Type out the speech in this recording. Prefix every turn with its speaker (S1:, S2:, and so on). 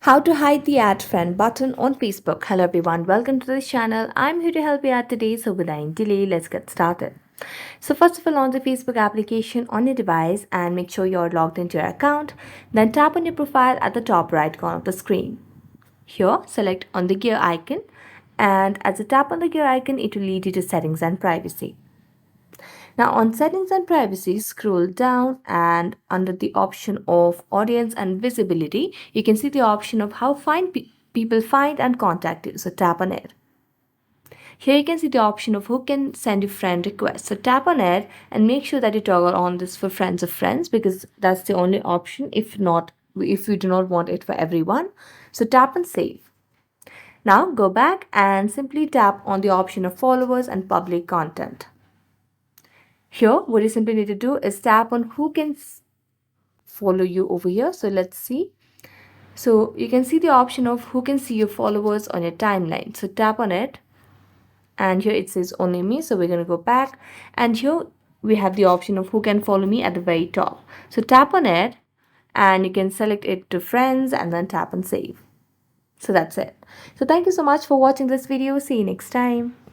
S1: How to hide the add friend button on Facebook. Hello everyone, welcome to this channel. I'm here to help you out today. So without any delay, let's get started. So first of all, launch the Facebook application on your device and make sure you're logged into your account. Then tap on your profile at the top right corner of the screen. Here, select on the gear icon, and as you tap on the gear icon, it will lead you to settings and privacy. Now on settings and privacy, scroll down and under the option of audience and visibility, you can see the option of how people find and contact you. So tap on it. Here you can see the option of who can send you friend requests. So tap on it and make sure that you toggle on this for friends of friends because that's the only option if you do not want it for everyone. So tap and save. Now go back and simply tap on the option of followers and public content. Here, what you simply need to do is tap on who can follow you over here. So let's see. So you can see the option of who can see your followers on your timeline. So tap on it. And here it says only me. So we're going to go back. And here we have the option of who can follow me at the very top. So tap on it and you can select it to friends and then tap and save. So that's it. So thank you so much for watching this video. See you next time.